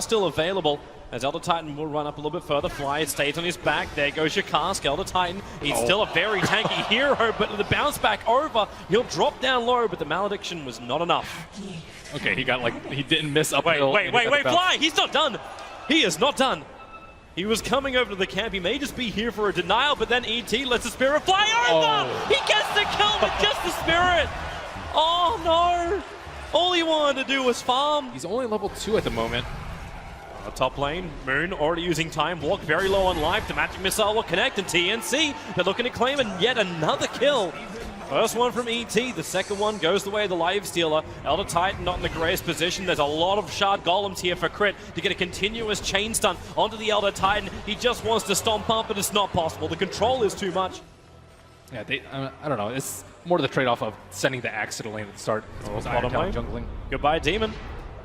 still available. As Elder Titan will run up a little bit further. Fly stays on his back. There goes your cask. Elder Titan, he's still a very tanky hero, but the bounce back over, he'll drop down low, but the malediction was not enough. Okay, he got like, he didn't miss uphill. Wait, Fly, he's not done. He is not done. He was coming over to the camp. He may just be here for a denial, but then ET lets the Spirit fly over. He gets the kill with just the Spirit. Oh no. All he wanted to do was farm. He's only level 2 at the moment. Top lane, Moon already using Time Walk, very low on life. The Magic Missile will connect, and TNC, they're looking to claim and yet another kill. First one from ET, the second one goes the way of the Life Stealer. Elder Titan not in the greatest position. There's a lot of Shard Golems here for crit to get a continuous chain stun onto the Elder Titan. He just wants to stomp up, but it's not possible. The control is too much. Yeah, I don't know. It's more to the trade-off of sending the axe to the lane at the start. Bottom lane. Jungling. Goodbye, Demon.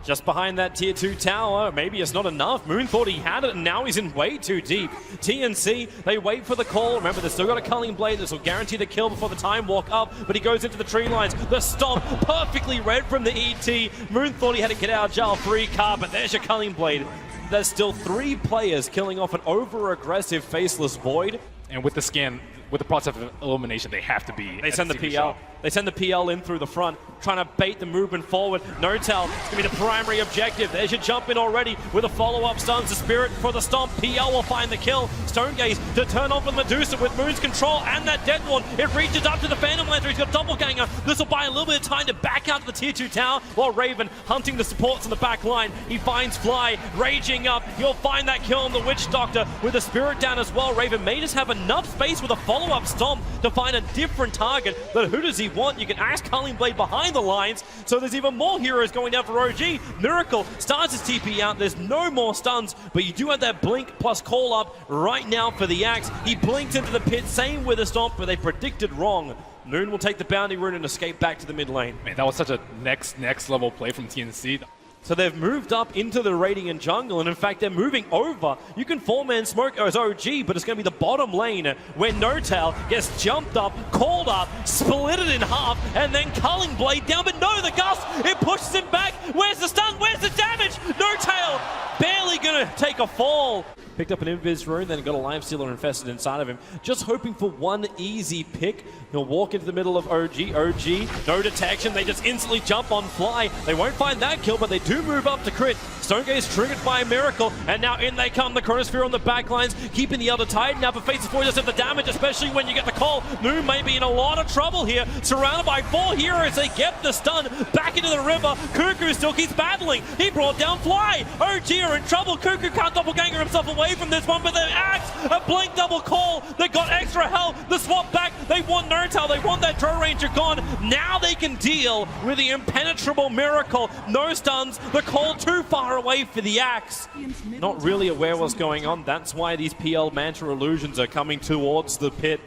Just behind that tier 2 tower, maybe it's not enough. Moon thought he had it, and now he's in way too deep. TNC, they wait for the call. Remember, they've still got a Culling Blade. This will guarantee the kill before the Time Walk up, but he goes into the tree lines. The stomp, perfectly read from the ET. Moon thought he had to get out of jail free card, but there's your Culling Blade. There's still 3 players killing off an over-aggressive Faceless Void. And with the scan, with the process of elimination, they have to be. They send the PL. They send the PL in through the front, trying to bait the movement forward. Notel, it's going to be the primary objective. There's your jump in already with a follow-up stuns. The Spirit for the stomp. PL will find the kill. Stonegaze to turn off with Medusa with Moon's control and that Death Ward. It reaches up to the Phantom Lancer. He's got Doppelganger. This will buy a little bit of time to back out to the tier 2 tower while Raven hunting the supports in the back line. He finds Fly raging up. He'll find that kill on the Witch Doctor with the Spirit down as well. Raven may just have enough space with a follow-up stomp to find a different target, but who does he want? You can ask Culling Blade behind the lines, so there's even more heroes going down for OG. Miracle starts his TP out. There's no more stuns, but you do have that blink plus call up right now for the axe. He blinked into the pit, same with the stomp, but they predicted wrong. Moon will take the bounty rune and escape back to the mid lane. Man, that was such a next level play from TNC. So they've moved up into the Radiant jungle, and in fact, they're moving over. You can 4-man smoke as OG, but it's going to be the bottom lane where Notel gets jumped up, called up, split it in half, and then Culling Blade down. But no, the Gust, it pushes him back. Where's the stun? Where's the damage? Notel barely going to take a fall. Picked up an Invis rune, then got a Life Stealer infested inside of him. Just hoping for one easy pick. He'll walk into the middle of OG. OG, no detection. They just instantly jump on Fly. They won't find that kill, but they do move up to crit. Stonegaze triggered by a Miracle, and now in they come. The Chronosphere on the back lines, keeping the Elder Titan. Now, but Faceless Void does have the damage, especially when you get the call. Moon may be in a lot of trouble here. Surrounded by 4 heroes, they get the stun back into the river. Cuckoo still keeps battling. He brought down Fly. OG are in trouble. Cuckoo can't doppelganger himself away from this one, but the axe, a blink double call. They got extra health. The swap back. They want Notel. They want that Drow Ranger gone. Now they can deal with the impenetrable Miracle. No stuns. The call too far away for the axe. Not really aware what's going on. That's why these PL Manta illusions are coming towards the pit.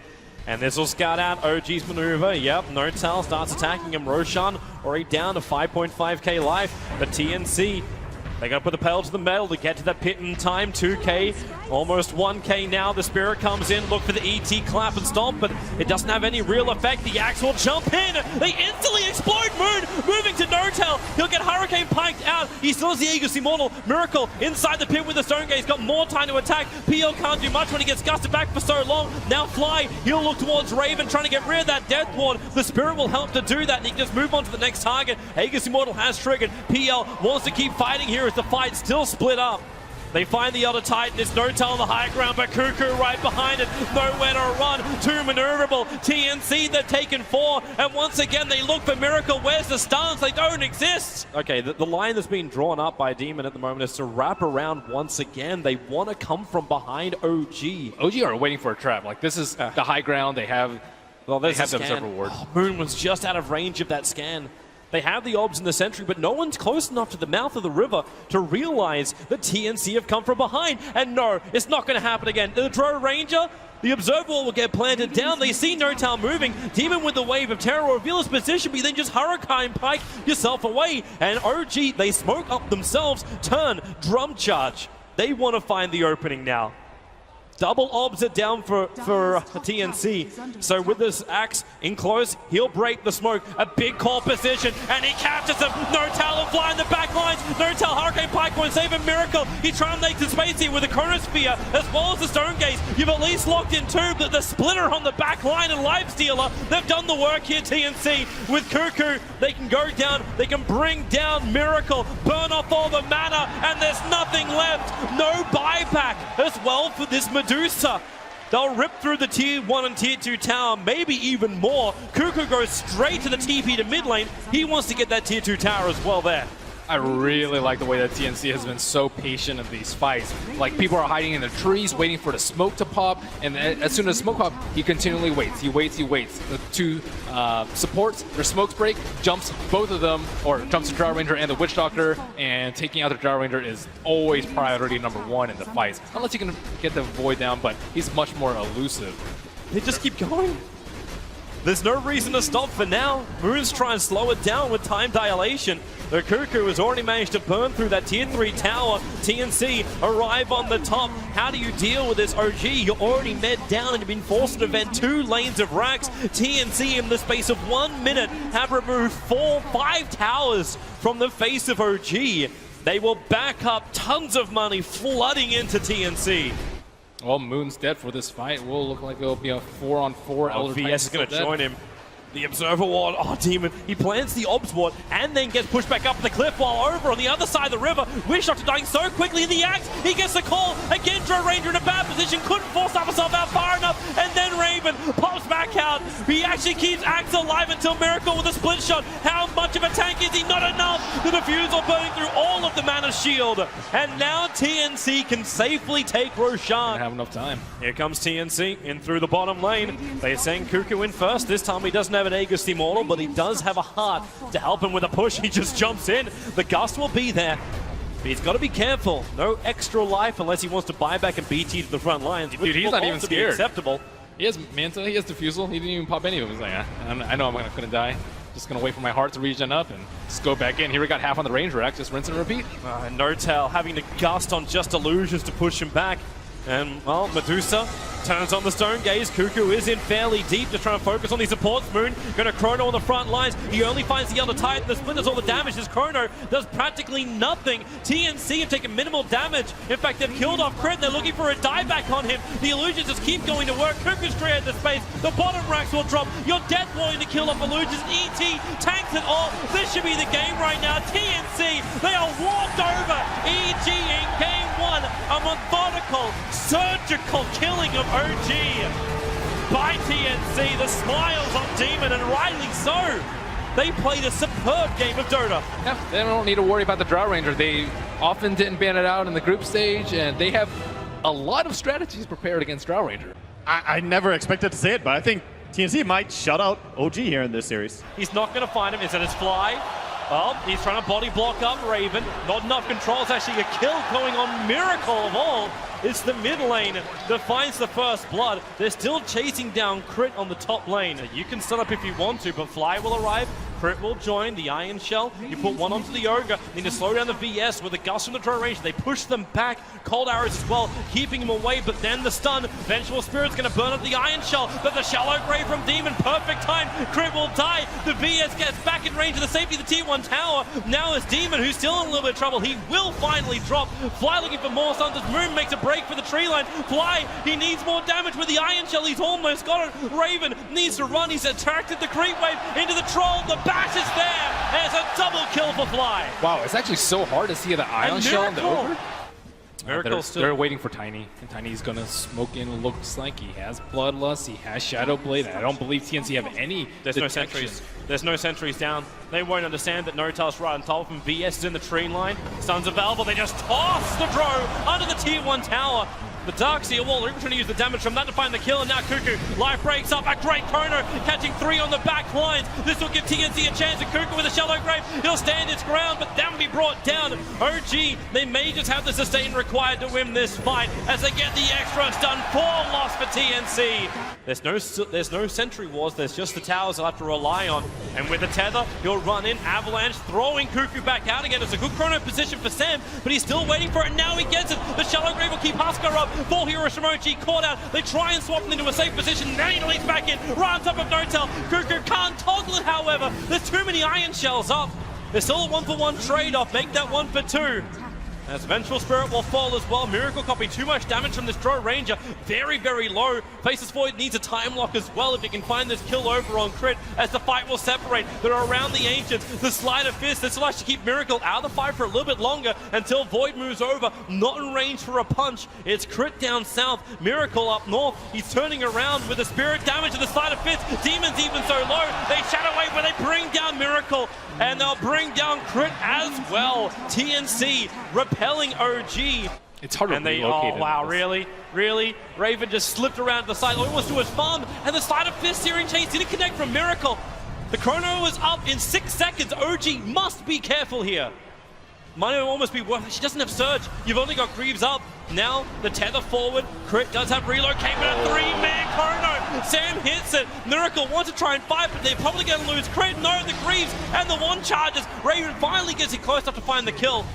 And this will scout out OG's maneuver. Yep, Notel starts attacking him. Roshan already down to 5.5k life. But TNC, they gotta put the pedal to the metal to get to that pit in time. 2k, almost 1k now. The Spirit comes in, look for the ET clap and stomp, but it doesn't have any real effect. The axe will jump in. They instantly explode Moon, moving to Notel. He'll get Hurricane piked out. He still has the Aegis Immortal. Miracle inside the pit with the Stonegaze. Got more time to attack. PL can't do much when he gets gusted back for so long. Now Fly, he'll look towards Raven, trying to get rid of that Death Ward. The Spirit will help to do that, and he can just move on to the next target. Aegis Immortal has triggered. PL wants to keep fighting here as the fight still split up. They find the Elder Titan. It's Notel on the high ground, but Cuckoo right behind it. Nowhere to run. Too maneuverable. TNC, they've taken 4. And once again, they look for Miracle. Where's the stuns? They don't exist. Okay, the line that's being drawn up by Demon at the moment is to wrap around once again. They want to come from behind OG. OG are waiting for a trap. Like, this is the high ground. They have, they have the observer ward. Oh, Moon was just out of range of that scan. They have the obs in the sentry, but no one's close enough to the mouth of the river to realize that TNC have come from behind. And no, it's not going to happen again. The Drow Ranger, the observer will get planted down. They see Notel moving. Demon with the wave of terror will reveal his position, but then just Hurricane pike yourself away. And OG, they smoke up themselves, turn, drum charge. They want to find the opening now. Double obs are down for TNC. So with this axe in close, he'll break the smoke. A big call position, and he captures him. No-Tal will fly in the back lines. No-Tal, Hurricane Pike won't save a miracle. He tries to make the space here with a Chronosphere, as well as the Stone Gaze. You've at least locked in two, but the splitter on the back line and Lifestealer, they've done the work here, TNC. With Cuckoo, they can go down, they can bring down Miracle, burn off all the mana, and there's nothing left. No buyback as well for this Medusa. They'll rip through the tier 1 and tier 2 tower, maybe even more. Cuckoo goes straight to the TP to mid lane. He wants to get that tier 2 tower as well there. I really like the way that TNC has been so patient in these fights. Like, people are hiding in the trees, waiting for the smoke to pop, and as soon as smoke pop, he continually waits. He waits. The two supports, their smokes break, jumps both of them, or jumps the Drow Ranger and the Witch Doctor, and taking out the Drow Ranger is always priority number 1 in the fights. Unless you can get the Void down, but he's much more elusive. They just keep going. There's no reason to stop for now. Moon's trying to slow it down with time dilation. The Cuckoo has already managed to burn through that tier 3 tower. TNC arrive on the top. How do you deal with this OG? You're already med down and you've been forced to defend 2 lanes of racks. TNC in the space of 1 minute have removed 5 towers from the face of OG. They will back up tons of money flooding into TNC. Well, Moon's dead for this fight. Will look like it'll be a 4-on-4. Elder VS is going to join him. The Observer Ward, oh Demon, he plants the Obs Ward and then gets pushed back up the cliff while over on the other side of the river. Witch Doctor dying so quickly in the axe, he gets the call. Again, Drow Ranger in a bad position, couldn't force himself out far enough, and then Raven pops back out. He actually keeps Axe alive until Miracle with a split shot. How much of a tank is he? Not enough. The Diffusal burning through all of the mana shield. And now TNC can safely take Roshan. Don't have enough time. Here comes TNC in through the bottom lane. They send Cuckoo in first. This time he doesn't have an Aegis Immortal, but he does have a heart to help him with a push. He just jumps in. The Gust will be there. But he's got to be careful. No extra life unless he wants to buy back and BT to the front lines. Dude, he's not even scared. Acceptable. He has Manta, he has Diffusal. He didn't even pop any of them. He's like, I know I'm going to die. Just going to wait for my heart to regen up and just go back in. Here we got half on the Ranger rack. Just rinse and repeat. No-Tal having to Gust on just illusions to push him back. And, well, Medusa turns on the Stone Gaze. Cuckoo is in fairly deep to try and focus on these supports. Moon going to Chrono on the front lines. He only finds the other Titan. The split does all the damage. This Chrono does practically nothing. TNC have taken minimal damage. In fact, they've killed off Crit. They're looking for a dieback on him. The illusions just keep going to work. Cuckoo's created the space. The bottom racks will drop. Your Death Warrior to kill off illusions. ET tanks it all. This should be the game right now. TNC, they are walked over. EG in game 1. A methodical, surgical killing of OG by TNC. The smiles on Demon, and rightly so. They played a superb game of Dota. Yeah, they don't need to worry about the Drow Ranger. They often didn't ban it out in the group stage, and they have a lot of strategies prepared against Drow Ranger. I never expected to say it, but I think TNC might shut out OG here in this series. He's not going to find him. Is it his fly? Well, he's trying to body block up Raven. Not enough control. It's actually a kill going on Miracle of all. It's the mid lane that finds the first blood. They're still chasing down Crit on the top lane. You can stun up if you want to, but Fly will arrive. Crit will join the Iron Shell. You put one onto the Ogre. Need to slow down the VS with a Gust from the Drow Ranger. They push them back. Cold Arrows as well, keeping him away, but then the stun. Vengeful Spirit's going to burn up the Iron Shell, but the Shallow Grave from Demon, perfect time. Crit will die. The VS gets back in range of the safety of the T1 tower. Now it's Demon, who's still in a little bit of trouble. He will finally drop. Fly looking for more stuns as Moon makes a break for the tree line. Fly, he needs more damage with the Iron Shell. He's almost got it. Raven needs to run. He's attracted the creep wave into the troll. The bash is there, and it's a double kill for Fly. Wow, it's actually so hard to see the Iron Shell and the Ogre. They're waiting for Tiny, and Tiny's gonna smoke in. Looks like he has Bloodlust, he has Shadow Blade. I don't believe TNC have any There's no sentries. There's no sentries down. They won't understand that No-Tal's right on top of him. VS is in the tree line. Sons of Valve, they just toss the Drow under the tier 1 tower. The Darkseer wall, they're trying to use the damage from that to find the kill, and now Cuckoo, life breaks up, a great Chrono, catching 3 on the back lines. This will give TNC a chance, and Cuckoo with a Shallow Grave, he'll stand his ground, but that will be brought down. OG, they may just have the sustain required to win this fight, as they get the extra stun. 4 loss for TNC. There's no sentry wars, there's just the towers they'll have to rely on. And with the tether, he'll run in, Avalanche, throwing Cuckoo back out again. It's a good Chrono position for Sam, but he's still waiting for it, now he gets it. The Shallow Grave will keep keep Husker up. 4 heroes from OG caught out. They try and swap them into a safe position. Nani leads back in, right on top of Notel. Cuckoo can't toggle it, however. There's too many iron shells up. There's still a 1-for-1 trade-off. Make that 1 for 2. As Vengeful Spirit will fall as well. Miracle copy too much damage from this Drow Ranger. Very, very low. Faceless Void needs a time lock as well if he can find this kill over on Crit as the fight will separate. They're around the Ancients. The Sleight of Fist. This will actually keep Miracle out of the fight for a little bit longer until Void moves over. Not in range for a punch. It's Crit down south. Miracle up north. He's turning around with the Spirit damage and the Sleight of Fist. Demons even so low. They shadow wave, but they bring down Miracle. And they'll bring down Crit as well. TNC repelling OG. It's hard to relocate. Oh wow, really? Really? Raven just slipped around to the side, almost to his farm, and the Sleight of Fist searing chains didn't connect from Miracle. The chrono was up in 6 seconds. OG must be careful here. Might almost be worth it. She doesn't have Surge. You've only got Greaves up. Now, the tether forward. Crit does have relocate, but a 3-man chrono. Sam hits it. Miracle wants to try and fight, but they're probably going to lose. Crit, no, the Greaves and the 1 charges. Raven finally gets it close enough to find the kill.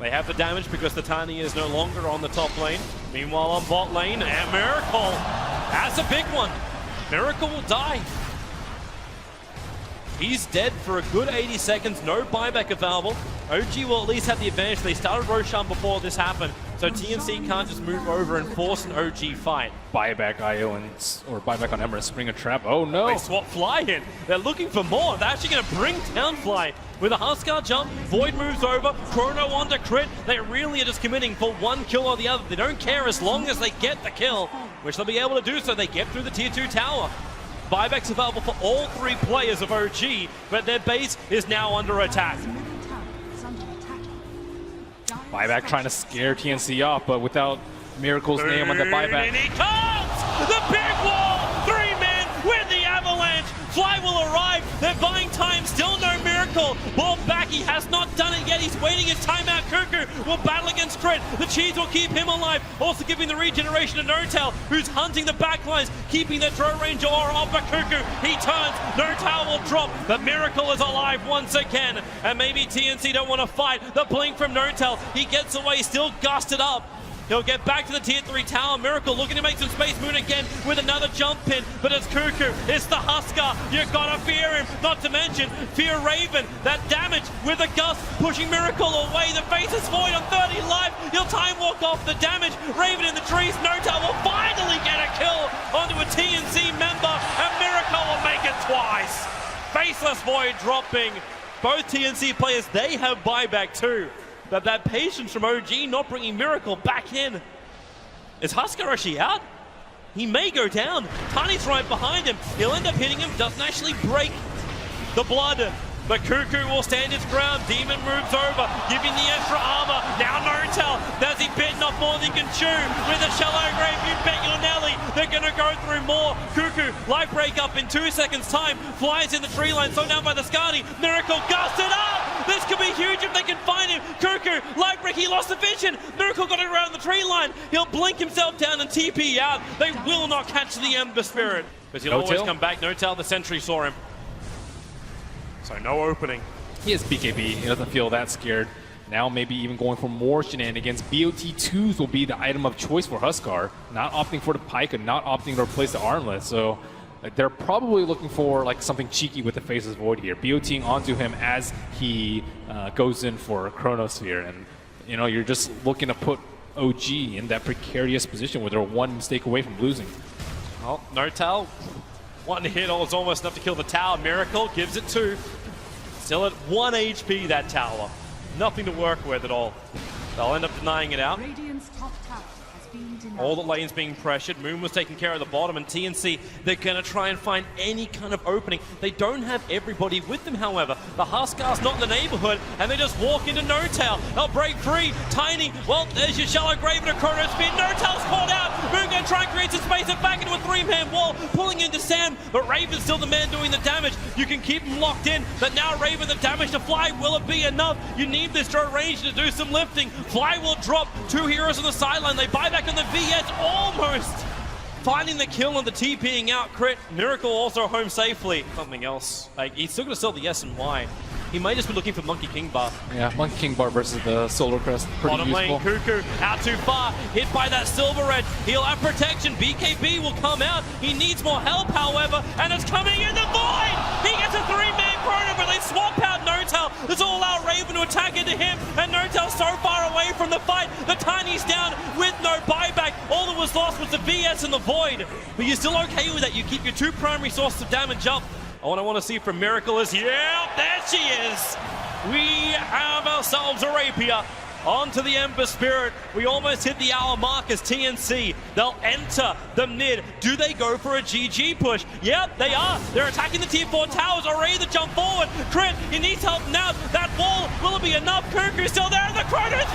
They have the damage because the Tiny is no longer on the top lane. Meanwhile, on bot lane, and Miracle. That's a big one. Miracle will die. He's dead for a good 80 seconds, no buyback available. OG will at least have the advantage. They started Roshan before this happened, so TNC can't just move over and force an OG fight. Buyback IO or buyback on Ember, spring a trap. Oh no! They swap Fly in. They're looking for more. They're actually going to bring down Fly. With a Huskar jump, Void moves over, Chrono onto Crit. They really are just committing for 1 kill or the other. They don't care as long as they get the kill, which they'll be able to do so. They get through the tier 2 tower. Buyback's available for all 3 players of OG, but their base is now under attack. Buyback trying to scare TNC off, but without Miracle's name on the buyback. And he comes! The big wall! 3-man with the avalanche! Fly will arrive. They're buying time. Still no Miracle. Ball back. He has not done it yet. He's waiting his timeout. Cuckoo will battle against Crit. The cheese will keep him alive. Also giving the regeneration to Notel, who's hunting the backlines, keeping the Drow Ranger aura off of Cuckoo. He turns. Notel will drop. The Miracle is alive once again. And maybe TNC don't want to fight. The blink from Notel. He gets away. Still gusted up. He'll get back to the tier 3 tower. Miracle looking to make some space. Moon again with another jump pin, but it's Cuckoo. It's the Huskar. You gotta fear him. Not to mention, fear Raven. That damage with a gust pushing Miracle away. The Faceless Void on 30 life. He'll time walk off the damage. Raven in the trees. Notel will finally get a kill onto a TNC member, and Miracle will make it twice. Faceless Void dropping. Both TNC players, they have buyback too. But that patience from OG not bringing Miracle back in. Is Huskar actually out? He may go down. Tiny's right behind him. He'll end up hitting him. Doesn't actually break the blood. But Cuckoo will stand his ground. Demon moves over, giving the extra armor. Now Notel. Does he bitten off more than he can chew? With a shallow grave, you bet your Nelly. They're going to go through more. Cuckoo, life break up in 2 seconds time. Flies in the tree line, slowed down by the Skadi. Miracle gusted up. This could be huge if they can find him. Cuckoo, life break, he lost the vision. Miracle got it around the tree line. He'll blink himself down and TP out. They will not catch the Ember Spirit. Because he'll always come back. Notel, the sentry saw him. So no opening. He has BKB. He doesn't feel that scared. Now maybe even going for more shenanigans. BOT2s will be the item of choice for Huskar. Not opting for the Pike and not opting to replace the Armlet. So they're probably looking for like something cheeky with the Faceless Void here. BOTing onto him as he goes in for Chronosphere. And you know, you're just looking to put OG in that precarious position where they're 1 mistake away from losing. Well, Notel. 1 hit is almost enough to kill the tower. Miracle gives it 2. Still at 1 HP, that tower. Nothing to work with at all. They'll end up denying it out. All the lanes being pressured. Moon was taking care of the bottom, and TNC, they're going to try and find any kind of opening. They don't have everybody with them, however. The Huskar's not in the neighborhood, and they just walk into Notel. They'll break free. Tiny, well, there's your shallow grave and a chrono spin. Notel's caught out. Moon going to try and create some space and back into a 3-man wall, pulling into Sam, but Raven's still the man doing the damage. You can keep him locked in, but now Raven, the damage to Fly, will it be enough? You need this Drow Ranger to do some lifting. Fly will drop. 2 heroes on the sideline. They buy back on the VS, almost finding the kill on the TPing out. Crit. Miracle also home safely. Something else. Like, he's still going to sell the S and Y. He might just be looking for Monkey King bar. Yeah, Monkey King bar versus the Solar Crest. Pretty Bottom useful. lane, Cuckoo out too far, hit by that Silver Red. He'll have protection. BKB will come out. He needs more help, however, and it's coming in the void. He gets a 3-man corner, but they swap out N0tail. There's all out Raven to attack into him, and N0tail's so far away from the fight. The Tiny's down with no buyback. All that was lost was the VS and the void. But you're still okay with that. You keep your 2 primary sources of damage up. What I want to see from Miracle is, yeah, there she is. We have ourselves a Rapier. Onto the Ember Spirit. We almost hit the hour mark as TNC. They'll enter the mid. Do they go for a GG push? Yep, they are. They're attacking the tier 4 towers. Already the jump forward. Crit, he needs help now. That wall, will it be enough? Cuckoo still there. The corner is